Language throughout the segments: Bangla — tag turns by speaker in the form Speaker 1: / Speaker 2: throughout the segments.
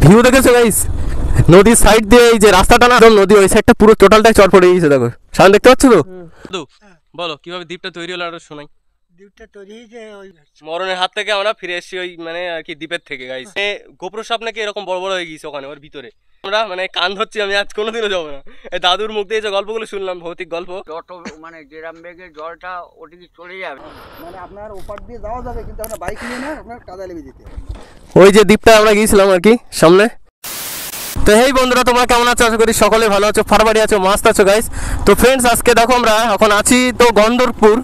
Speaker 1: ভিউ দেখেছো গাইস? নদীর সাইড দিয়ে এই যে রাস্তাটা না, নদী ওই সাইডটা পুরো টোটালটাই চর পড়ে গিয়েছে। দেখো সামনে দেখতে পাচ্ছ তো। বলো কিভাবে দ্বীপটা তৈরি হলো আর শোনাই।
Speaker 2: দ্বীপটা তৈরি হয়েছে ওই
Speaker 1: মরণের হাত থেকে আমরা ফিরে এসেছি ওই মানে আর কি দ্বীপের থেকে গাইস। গোপ্রো সাপ নাকি এরকম বড় বড় হয়ে গিয়েছে ওখানে ওর ভিতরে। আমরা মানে কান ধরছি, আমি আজ কোনোদিনও যাবো না। এই দাদুর মুখ দিয়ে যে গল্পগুলো শুনলাম, ভৌতিক গল্প,
Speaker 2: যত মানে গ্রাম বেগে জলটা ওদিকে চলে যাবে, মানে আপনার ওপার দিয়ে যাওয়া যাবে, কিন্তু আপনার বাইক নিয়ে না আপনার কাদা লেগে যেতে।
Speaker 1: ওই যে দ্বীপটা আমরা গিয়েছিলাম আর কি সামনে। তো হেই বন্ধুরা, তোমরা কেমন আছো? আশা করি সকলে ভালো আছো, ফারবাড়ি আছো, মাস্ত আছো গাইস। তো ফ্রেন্ডস, আজকে দেখো আমরা এখন আছি তো গন্ধর্বপুর।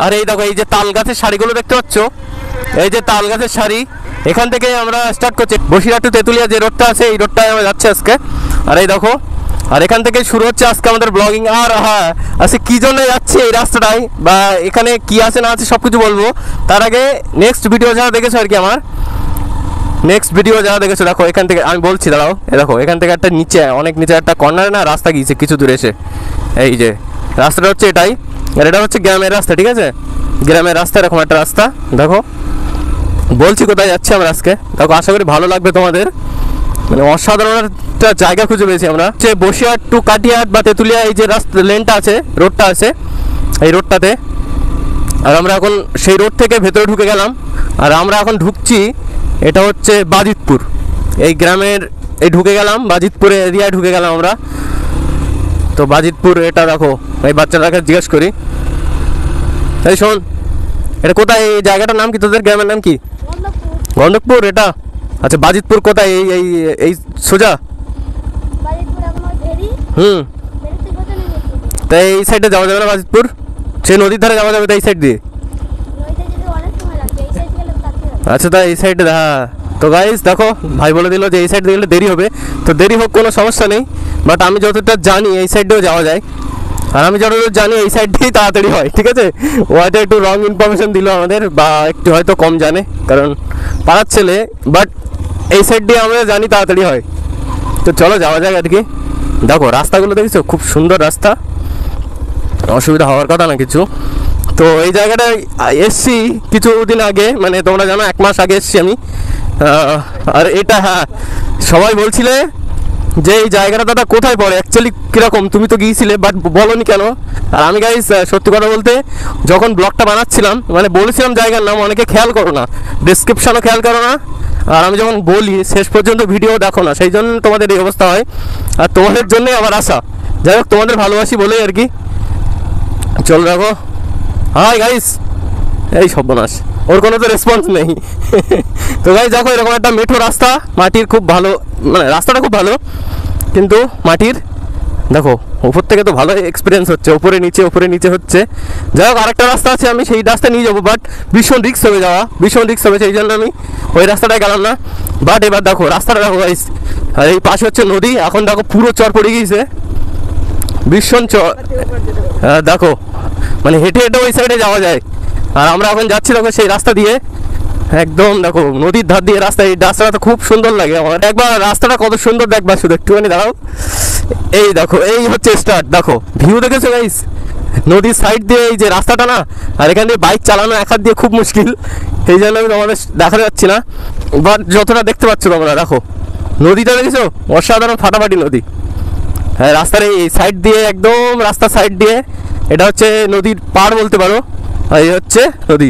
Speaker 1: আর এই দেখো এই যে তাল গাছের শাড়িগুলো দেখতে পাচ্ছ, এই যে তাল গাছের শাড়ি, এখান থেকে আমরা স্টার্ট করছি। বসিরহাট টু তেঁতুলিয়া যে রোডটা আছে, এই রোডটায় আমরা যাচ্ছি আজকে। আর এই দেখো, আর এখান থেকে শুরু হচ্ছে আজকে আমাদের ব্লগিং। আর হ্যাঁ, আজকে কী জন্য যাচ্ছি এই রাস্তাটায় বা এখানে কি আছে না আছে সব কিছু বলবো। তার আগে নেক্সট ভিডিও যারা দেখেছো আর কি, আমার নেক্সট ভিডিও যারা দেখেছো, দেখো এখান থেকে আমি বলছি, দাঁড়াও। দেখো এখান থেকে একটা নিচে, অনেক নিচে একটা কর্নারে না রাস্তা গিয়েছে কিছু দূরে এসে। এই যে রাস্তাটা হচ্ছে এটাই, আর এটা হচ্ছে গ্রামের রাস্তা, ঠিক আছে? গ্রামের রাস্তা, এরকম একটা রাস্তা। দেখো বলছি কোথায় যাচ্ছি আমরা আজকে, দেখো আশা করি ভালো লাগবে তোমাদের। মানে অসাধারণ একটা জায়গা খুঁজে পেয়েছি আমরা, যে বসিরহাট টু কাটিয়াহাট বা তেঁতুলিয়া এই যে রাস্তা লেনটা আছে, রোডটা আছে, এই রোডটাতে। আর আমরা এখন সেই রোড থেকে ভেতরে ঢুকে গেলাম। আর আমরা এখন ঢুকছি, এটা হচ্ছে বাজিতপুর, এই গ্রামের এই ঢুকে গেলাম, বাজিতপুরের এরিয়ায় ঢুকে গেলাম আমরা। তো বাজিতপুর এটা দেখো, এই বাচ্চাটাকে জিজ্ঞেস করি, এই শোন এটা কোথায়, এই জায়গাটার নাম কি, তোদের গ্রামের নাম কি? গন্ধর্বপুর এটা। আচ্ছা বাজিতপুর কোথায়? এই এই এই সোজা? তাই এই সাইডে যাওয়া যাবে না বাজিতপুর? সেই নদীর ধারে যাওয়া যাবে তো এই সাইড দিয়ে? আচ্ছা তাই এই সাইডে, হ্যাঁ। তো গাইস দেখো, ভাই বলে দিল যে এই সাইড দিয়ে গেলে দেরি হবে। তো দেরি হোক, কোনো সমস্যা নেই, বাট আমি যতটা জানি এই সাইড দিয়েও যাওয়া যায়। আর আমি যতদূর জানি এই সাইড দিয়েই তাড়াতাড়ি হয়, ঠিক আছে? ও হয়তো একটু রং ইনফরমেশন দিল আমাদের, বা একটু হয়তো কম জানে, কারণ পাড়ার ছেলে, বাট এই সাইড দিয়ে আমরা জানি তাড়াতাড়ি হয়। তো চলো যাওয়া যাক আর কি। দেখো রাস্তাগুলো দেখেছো, খুব সুন্দর রাস্তা, অসুবিধা হওয়ার কথা না কিছু। তো এই জায়গাটায় এসছি কিছুদিন আগে, মানে তোমরা জানো 1 মাস আগে এসছি আমি। আর এটা হ্যাঁ, সবাই বলছিলে যে এই জায়গাটা দাদা কোথায় পড়ে, অ্যাকচুয়ালি কীরকম, তুমি তো গিয়েছিলে বাট বলোনি কেন? আর আমি গাইস সত্যি কথা বলতে, যখন ব্লগটা বানাচ্ছিলাম মানে বলেছিলাম জায়গার নাম, অনেকে খেয়াল করো না, ডেসক্রিপশানও খেয়াল করো না, আর আমি যখন বলি শেষ পর্যন্ত ভিডিও দেখো না, সেই জন্য তোমাদের এই অবস্থা হয়। আর তোমাদের জন্যই আমার আশা, যাই হোক তোমাদের ভালোবাসি বলেই আর কি। চল দেখো, হাই গাইস, এই সর্বনাশ, ওর কোনো তো রেসপন্স নেই। তো গাইস দেখো, এরকম একটা মেঠো রাস্তা, মাটির, খুব ভালো, মানে রাস্তাটা খুব ভালো, কিন্তু মাটির। দেখো ওপর থেকে তো ভালো এক্সপিরিয়েন্স হচ্ছে, ওপরে নিচে হচ্ছে। যাই হোক আরেকটা রাস্তা আছে, আমি সেই রাস্তা নিয়ে যাবো, বাট ভীষণ রিস্ক হবে যাওয়া, ভীষণ রিস্ক হবে, সেই জন্য আমি ওই রাস্তাটায় গেলাম না। বাট এবার দেখো রাস্তাটা দেখো গাইস, আর এই পাশে হচ্ছে নদী, এখন দেখো পুরো চর পড়ে গিয়েছে, ভীষণ চর। দেখো মানে হেঁটে হেঁটে ওই সাইডে যাওয়া যায়, আর আমরা এখন যাচ্ছি দেখো সেই রাস্তা দিয়ে, একদম দেখো নদীর ধার দিয়ে রাস্তা। এই রাস্তাটা তো খুব সুন্দর লাগে আমার, একবার রাস্তাটা কত সুন্দর দেখবা, শুধু একটুখানি দাঁড়াও। এই দেখো এই হচ্ছে স্টার্ট, দেখো ভিউ দেখেছো গাইস? নদীর সাইড দিয়ে এই যে রাস্তাটা না, আর এখান দিয়ে বাইক চালানো এক হাত দিয়ে খুব মুশকিল, এই জন্য আমি তোমাদের দেখা যাচ্ছি না, বাট যতটা দেখতে পাচ্ছ তোমরা দেখো নদীটা দেখেছো, অসাধারণ ফাটাফাটি নদী। হ্যাঁ রাস্তার এই সাইড দিয়ে, একদম রাস্তার সাইড দিয়ে, এটা হচ্ছে নদীর পাড় বলতে পারো, আর এই হচ্ছে নদী।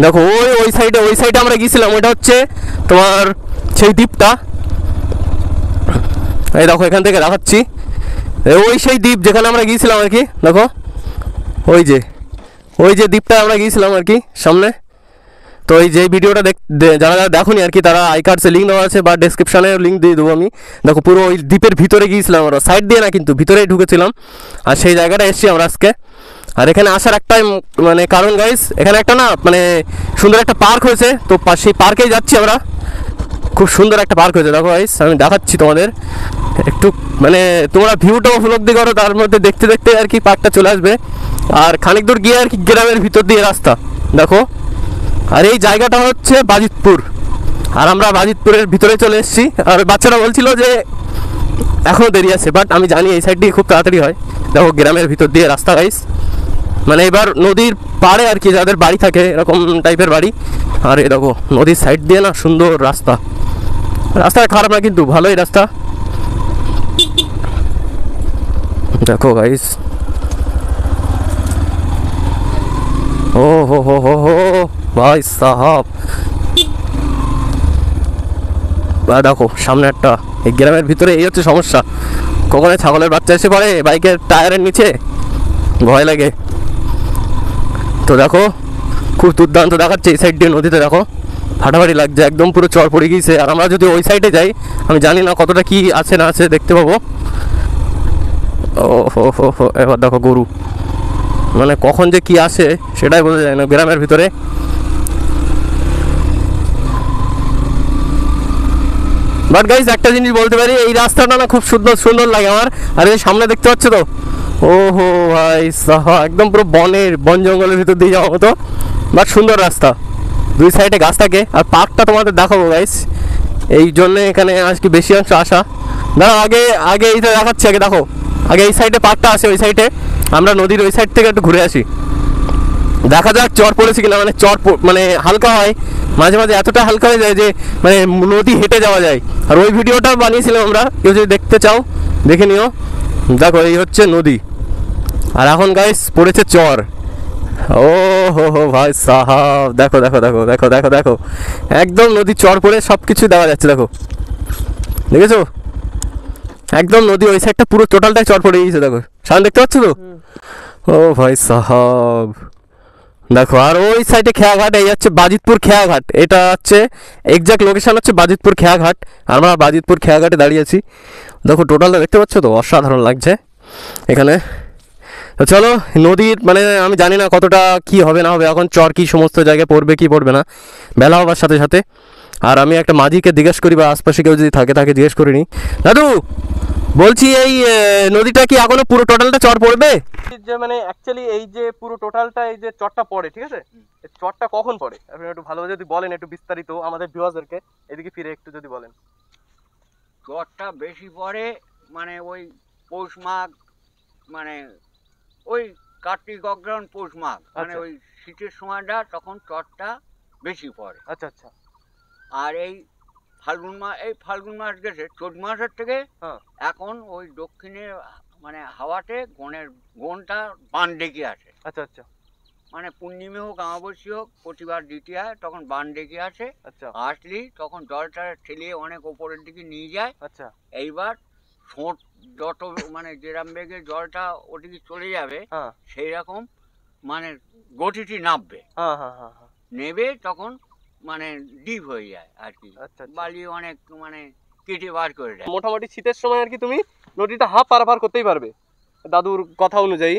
Speaker 1: দেখো ওই সাইডে আমরা গিয়েছিলাম, ওইটা হচ্ছে তোমার সেই দ্বীপটা। এই দেখো এখান থেকে দেখাচ্ছি, ওই সেই দ্বীপ যেখানে আমরা গিয়েছিলাম আর কি। দেখো ওই যে দ্বীপটা আমরা গিয়েছিলাম আর কি সামনে। তো এই যে ভিডিওটা যারা দেখোনি আর কি, তারা আই কার্ডসে লিঙ্ক দেওয়া আছে বা ডেসক্রিপশানে লিঙ্ক দিয়ে দেবো আমি। দেখো পুরো ওই দ্বীপের ভিতরে গিয়েছিলাম আমরা, সাইড দিয়ে না কিন্তু ভিতরেই ঢুকেছিলাম, আর সেই জায়গাটা এসেছি আমরা আজকে। আর এখানে আসার একটাই মানে কারণ গাইস, এখানে একটা না মানে সুন্দর একটা পার্ক হয়েছে, তো সেই পার্কেই যাচ্ছি আমরা। খুব সুন্দর একটা পার্ক হয়েছে, দেখো গাইস আমি দেখাচ্ছি তোমাদের একটু, মানে তোমরা ভিউটা উপলব্ধি করো, তার মধ্যে দেখতে দেখতে আর কি পার্কটা চলে আসবে। আর খানিক দূর গিয়ে আর কি গ্রামের ভিতর দিয়ে রাস্তা দেখো। আর এই জায়গাটা হচ্ছে বাজিতপুর, আর আমরা বাজিতপুরের ভিতরে চলে এসেছি। আর বাচ্চারা বলছিল যে এখনও দেরি আছে, বাট আমি জানি এই সাইড দিয়ে খুব তাড়াতাড়ি হয়। দেখো গ্রামের ভিতর দিয়ে রাস্তা গাইস, মানে এবার নদীর পাড়ে আর কি যাদের বাড়ি থাকে এরকম টাইপের বাড়ি। আর এই দেখো নদীর সাইড দিয়ে না সুন্দর রাস্তা, রাস্তা খারাপ না কিন্তু ভালোই রাস্তা। দেখো গাইস, ও হো ভাই সাহাব, দেখো সামনে একটা, এই গ্রামের ভিতরে এই হচ্ছে সমস্যা, কখনো ছাগলের বাচ্চা এসে পড়ে বাইকের টায়ারের নিচে, ভয় লাগে। তো দেখো খুব দুর্দান্ত দেখাচ্ছে এই সাইড দিয়ে নদীতে, দেখো ফাটাফাটি লাগছে, একদম পুরো চর পড়ে গিয়েছে। আর আমরা যদি ওই সাইডে যাই আমি জানি না কতটা কি আছে না আছে, দেখতে পাবো। ও হো এবার দেখো গরু, মানে কখন যে কি আসে সেটাই বোঝা যায় না গ্রামের ভিতরে। বাট গাইস একটা জিনিস বলতে পারি, এই রাস্তাটা না খুব সুন্দর সুন্দর লাগে আমার। আর এই সামনে দেখতে পাচ্ছ তো, ও হো ভাই সাহা, একদম পুরো বন জঙ্গলের ভিতর দিয়ে যাওয়া মতো, বাট সুন্দর রাস্তা, দুই সাইডে গাছ থাকে। আর পার্কটা তোমাদের দেখাবো গাইস, এই জন্যে এখানে আজকে বেশি অংশ আসা। দাঁড়াও আগে এইটা দেখাচ্ছি, আগে দেখো, আগে এই সাইডে পার্কটা আছে, ওই সাইডে আমরা নদীর ওই সাইড থেকে একটু ঘুরে আসি, দেখা যাক চর পড়েছে কিনা। মানে মানে হালকা হয় মাঝে মাঝে, এতটা হালকা হয়ে যায় যে মানে নদী হেঁটে যাওয়া যায়। আর ওই ভিডিওটা বানিয়েছিলাম আমরা, কেউ যদি দেখতে চাও দেখে নিও। দেখো এই হচ্ছে নদী, আর এখন গাইস পড়েছে চর। ও হো ভাই সাহাব, দেখো দেখো দেখো দেখো দেখো দেখো, একদম নদী চর পড়ে সব কিছু দেওয়া যাচ্ছে, দেখো দেখেছো, একদম নদী ওই সাইডটা পুরো টোটালটাই চর পড়ে গিয়েছে, দেখো সামনে দেখতে পাচ্ছ তো। ও ভাই সাহাব দেখো, আর ওই সাইডে খেয়াঘাট, এই হচ্ছে বাজিতপুর খেয়াঘাট, এটা হচ্ছে এক্সাক্ট লোকেশন হচ্ছে বাজিতপুর খেয়াঘাট। আমরা বাজিতপুর খেয়াঘাটে দাঁড়িয়ে আছি, দেখো টোটালটা দেখতে পাচ্ছ তো, অসাধারণ লাগছে এখানে। তো চলো, নদীর মানে আমি জানি না কতটা কি হবে না হবে, এখন চর কি সমস্ত জায়গায় পড়বে কি পড়বে না বেলা হবার সাথে সাথে। আর আমি একটা মাঝিকে জিজ্ঞেস করি, বা আশপাশে কেউ যদি থাকে তাকে জিজ্ঞেস করিনি। দাদু বলছি, এই নদীটা কি এখনো পুরো টোটালটা চর পড়বে? যে মানে অ্যাকচুয়ালি এই যে পুরো টোটালটা এই যে চরটা পড়ে, ঠিক আছে, এই চরটা কখন পড়ে আপনি একটু ভালোভাবে যদি বলেন, একটু বিস্তারিত আমাদের ভিউয়ারদেরকে এদিকে ফিরে একটু যদি বলেন।
Speaker 2: চরটা বেশি পড়ে মানে ওই পৌষ মাঘ, মানে ওই কার্তিক অগ্রহায়ণ পৌষ মাঘ, মানে ওই শীতের সময়টা তখন চরটা বেশি পড়ে।
Speaker 1: আচ্ছা আচ্ছা।
Speaker 2: আর এই ফাল্গুন মাস গেছে, চৈত মাসের থেকে এখন ওই দক্ষিণে মানে হাওয়াতে গনটা বান ডেকে আসে।
Speaker 1: আচ্ছা আচ্ছা।
Speaker 2: মানে পূর্ণিমা হোক অমাবস্যা হোক প্রতিবার দ্বিতীয়া তখন বান ডেকে আসে। আচ্ছা। আসলেই তখন জলটা ঠেলিয়ে অনেক ওপরের দিকে নিয়ে যায়। আচ্ছা। এইবার ছোট যত মানে যেরম বেগে জলটা ওদিকে চলে যাবে সেই রকম মানে গতিটি নামবে, নেবে তখন মানে ডিপ হয়ে যায় আর কি। বালি অনেক মানে কেটে বার করে দেয়।
Speaker 1: মোটামুটি শীতের সময় আর কি তুমি নদীটা হাফ পারাপার করতেই পারবে দাদুর কথা অনুযায়ী।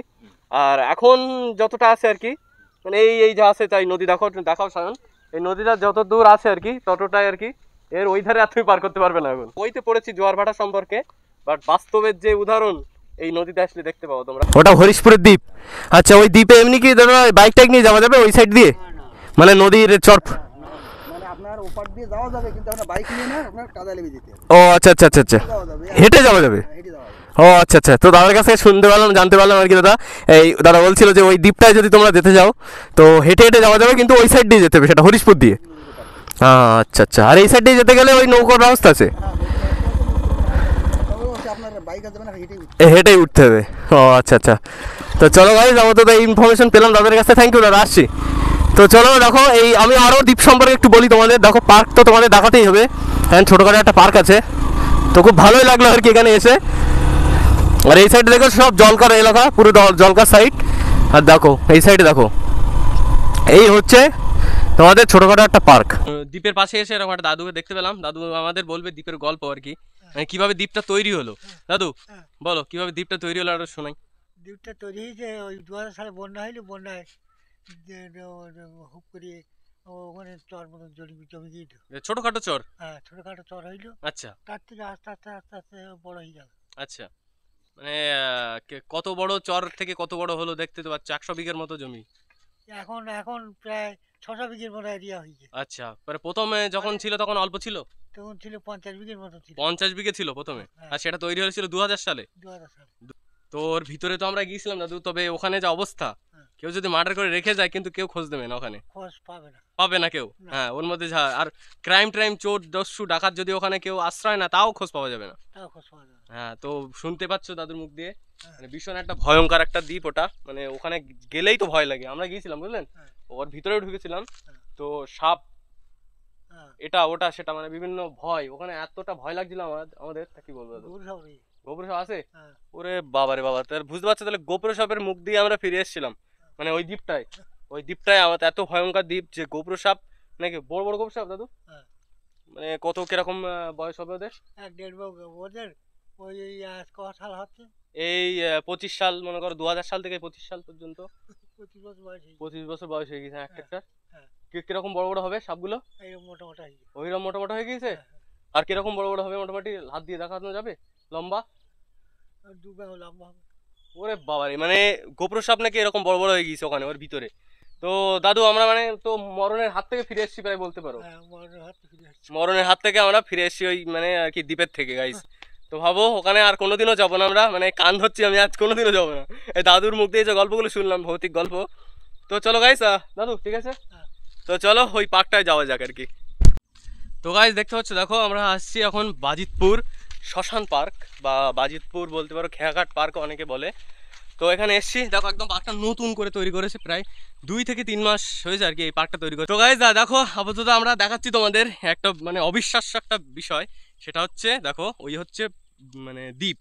Speaker 1: আর এখন যতটা আছে আর কি, মানে এই যা আছে তাই নদী দেখাও সায়ন, এই নদীটা যত দূর আছে আর কি ততটাই আর কি, এর ওই ধারে আর তুমি পার করতে পারবে না। এখন বইতে পড়েছি জোয়ার ভাটা সম্পর্কে, বাট বাস্তবের যে উদাহরণ এই নদীতে আসলে দেখতে পাবো তোমরা। ওটা হরিশপুরের দ্বীপ। আচ্ছা, ওই দ্বীপে এমনি কি বাইক টাইক নিয়ে যাওয়া যাবে ওই সাইড দিয়ে? মানে নদীর চর
Speaker 2: মানে আপনার ওপার দিয়ে যাওয়া যাবে, কিন্তু আপনার বাইক নিয়ে না, আপনার কাদা লেগে যেতে হবে।
Speaker 1: ও আচ্ছা আচ্ছা আচ্ছা আচ্ছা, হেঁটে যাওয়া যাবে। ও আচ্ছা আচ্ছা। তো দাদার কাছে শুনতে পারলাম, জানতে পারলাম আর কি দাদা, এই দাদা বলছিল যে ওই দ্বীপটায় যদি তোমরা যেতে যাও তো হেঁটে হেঁটে যাওয়া যাবে, কিন্তু ওই সাইড দিয়ে যেতে হবে, সেটা হরিশপুর দিয়ে। আচ্ছা আচ্ছা। আর এই সাইড দিয়ে যেতে গেলে ওই নৌকার ব্যবস্থা আছে? হেঁটেই উঠতে হবে। ও আচ্ছা আচ্ছা। তো চলো ভাই, যাবো তো এই ইনফরমেশন পেলাম দাদার কাছে, থ্যাংক ইউ দাদা, আসছি। তো চলো দেখো, এই আমি আরও দ্বীপ সম্পর্কে একটু বলি তোমাদের। দেখো পার্ক তো তোমাদের দেখাতেই হবে, হ্যাঁ ছোটোখাটো একটা পার্ক আছে, তো খুব ভালোই লাগলো আর কি এখানে এসে। আর এই সাইডে দেখো সব জলকার এলাকা, পুরো জলকার সাইড। আর দেখো এই সাইডে দেখো, এই হচ্ছে তোমাদের ছোটোখাটো একটা পার্ক। দ্বীপের পাশে এসে এরকম একটা দাদুকে দেখতে পেলাম, দাদু আমাদের বলবে দ্বীপের গল্প আর কি, মানে কিভাবে দ্বীপটা তৈরি হলো। দাদু বলো কিভাবে দ্বীপটা তৈরি হলো, আর শোনাই।
Speaker 3: দ্বীপটা তৈরি হয়েছে ওই 2000 সালে বন্যা হইলো, বন্যায় হুপ করে ওখানে চর মতন জমি গিয়েছিল,
Speaker 1: ছোটখাটো চর।
Speaker 3: হ্যাঁ ছোটখাটো চর হইলো। আচ্ছা। তার থেকে আস্তে আস্তে আস্তে আস্তে বড় হয়ে গেল।
Speaker 1: আচ্ছা, মানে কত বড় চর থেকে কত বড় হলো দেখতে তো পাচ্ছ, 100 বিঘের মতো জমি।
Speaker 3: এখন প্রায় 600 বিঘের মতো এরিয়া হয়েছে।
Speaker 1: আচ্ছা, মানে প্রথমে যখন ছিল তখন অল্প ছিল,
Speaker 3: তখন ছিল 50 বিঘের মতো ছিল।
Speaker 1: 50 বিঘে ছিল প্রথমে। আর সেটা তৈরি হয়েছিল 2000 সালে।
Speaker 3: 2000 সালে।
Speaker 1: তো ওর ভিতরে তো আমরা গিয়েছিলাম দাদু, তবে ওখানে যে অবস্থা কেউ যদি মার্ডার করে রেখে যায় কিন্তু কেউ খোঁজ দেবে না ওখানে,
Speaker 3: খোঁজ পাবে না।
Speaker 1: পাবে না কেউ।
Speaker 3: না।
Speaker 1: হ্যাঁ, ওর মধ্যে আর ক্রাইম চোর দস্যু ডাকাত যদি ওখানে কেউ আশ্রয় না, তাও খোঁজ পাওয়া যাবে না।
Speaker 3: তাও খোঁজ পাওয়া যাবে না।
Speaker 1: হ্যাঁ, তো শুনতে পাচ্ছ দাদুর মুখ দিয়ে,
Speaker 3: হ্যাঁ।
Speaker 1: মানে ভীষণ একটা ভয়ঙ্কর একটা দ্বীপ ওটা, মানে ওখানে গেলেই তো ভয় লাগে। আমরা গিয়েছিলাম বুঝলেন,
Speaker 3: হ্যাঁ।
Speaker 1: ওর ভিতরেও ঢুকেছিলাম,
Speaker 3: হ্যাঁ।
Speaker 1: তো সাপ
Speaker 3: হ্যাঁ।
Speaker 1: এটা ওটা সেটা মানে বিভিন্ন ভয়, ওখানে এতটা ভয় লাগছিল আমাদের তা কি বলবো।
Speaker 3: গরু সব নেই।
Speaker 1: গোপুর সাপ আছে?
Speaker 3: হ্যাঁ।
Speaker 1: ওরে বাবা রে বাবা, তাহলে বুঝতে পারছো তাহলে গোপুর সাপের মুখ দিয়ে আমরা ফিরে এসেছিলাম, মানে ওই দ্বীপটায় আমাদের এত ভয়ঙ্কর দ্বীপ যে গোপুর সাপ নাকি বড় বড় গোপুর সাপ দাদু,
Speaker 3: হ্যাঁ।
Speaker 1: মানে কত কিরকম বয়স হবে ওদের?
Speaker 3: 1-1.5 ওদের ওই আজ ক সাল হচ্ছে?
Speaker 1: এই 25 সাল, মনে করো 2000 সাল থেকে 25 সাল পর্যন্ত
Speaker 3: 25 বছর বয়স হয়েছে।
Speaker 1: 25 বছর বয়স হয়ে গেছে একটা একটা।
Speaker 3: হ্যাঁ।
Speaker 1: কিরকম বড় বড় হবে সাপগুলো?
Speaker 3: এই মোটামুটি হয়েছে।
Speaker 1: ওইরকম মোটামোটা হয়ে গিয়েছে।
Speaker 3: হ্যাঁ।
Speaker 1: আর কিরকম বড় বড় হবে মোটামুটি, হাত দিয়ে দেখানো যাবে লম্বা?
Speaker 3: আর 2 বেলা লম্বা হবে।
Speaker 1: ওরে বাবারে, মানে গোপুর সাপ নাকি এরকম বড় বড় হয়ে গিয়েছে ওখানে ওর ভিতরে। তো দাদু আমরা মানে তো মরণের হাত থেকে ফিরে এসেছি প্রায় বলতে পারো।
Speaker 3: হ্যাঁ, মরণের হাত থেকে ফিরে আসছে।
Speaker 1: মরণের হাত থেকে আমরা ফিরে এসেছি ওই মানে আর কি দ্বীপের থেকে গাইস। তো ভাবো ওখানে আর কোনোদিনও যাবো না আমরা, মানে কান ধরছি আমি, আজ কোনোদিনও যাবো না। এই দাদুর মুখ দিয়ে যে গল্পগুলো শুনলাম, ভৌতিক গল্প। তো চলো গাইস, দাদু ঠিক আছে,
Speaker 3: হ্যাঁ।
Speaker 1: তো চলো ওই পার্কটায় যাওয়া যাক আর কি। তো গাইস দেখতে পাচ্ছ, দেখো আমরা আসছি এখন বাজিতপুর শ্মশান পার্ক, বা বাজিতপুর বলতে পারো, খেয়াঘাট পার্ক অনেকে বলে। তো এখানে এসছি, দেখো একদম পার্কটা নতুন করে তৈরি করেছে, প্রায় 2 থেকে 3 মাস হয়েছে আর কি এই পার্কটা তৈরি করে। তো গাইস দেখো আপাতত আমরা দেখাচ্ছি তোমাদের একটা মানে অবিশ্বাস্য একটা বিষয়, সেটা হচ্ছে দেখো ওই হচ্ছে মানে দ্বীপ,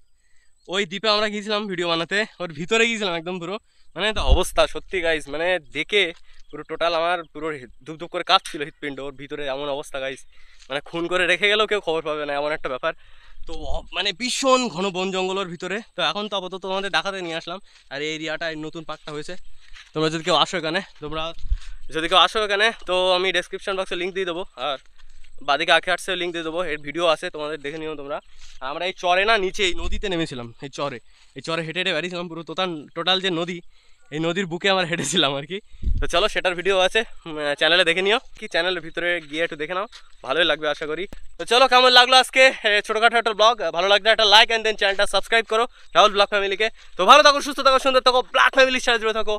Speaker 1: ওই দ্বীপে আমরা গিয়েছিলাম ভিডিও বানাতে, ওর ভিতরে গিয়েছিলাম একদম পুরো, মানে তো অবস্থা সত্যি গাইস, মানে দেখে পুরো টোটাল আমার পুরো ধুপধুপ করে কাঁপছিল হৃৎপিণ্ড, ওর ভিতরে এমন অবস্থা গাইস, মানে খুন করে রেখে গেলেও কেউ খবর পাবে না এমন একটা ব্যাপার। তো মানে ভীষণ ঘন বন জঙ্গলের ভিতরে। তো এখন তো আপাতত তোমাদের দেখাতে নিয়ে আসলাম, আর এই এরিয়াটা নতুন পার্কটা হয়েছে। তোমরা যদি কেউ আসো এখানে, তো আমি ডেসক্রিপশন বক্সে লিঙ্ক দিয়ে দেবো, আর বাদিকে আঁকে আর্টসের লিঙ্ক দিয়ে দেবো, এর ভিডিও আছে, তোমাদের দেখে নিও তোমরা। আমরা এই চরে না, নিচে এই নদীতে নেমেছিলাম, এই চরে হেঁটে হেঁটে বেরিয়েছিলাম পুরো টোটাল যে নদী, এই নদীর বুকে আমরা হেঁটেছিলাম আর কি। তো চলো সেটার ভিডিও আছে, চ্যানেলে দেখে নিও, কি চ্যানেলের ভিতরে গিয়ে একটু দেখে নাও, ভালোই লাগবে আশা করি। তো চলো কেমন লাগলো আজকে ছোটোখাটো একটা ব্লগ, ভালো লাগলে একটা লাইক অ্যান্ড দেন চ্যানেলটা সাবস্ক্রাইব করো রাহুল ব্লগ ফ্যামিলিকে। তো ভালো থাকো, সুস্থ থাকো, সুন্দর থাকো, ব্লগ ফ্যামিলির সাথে জুড়ে থাকো।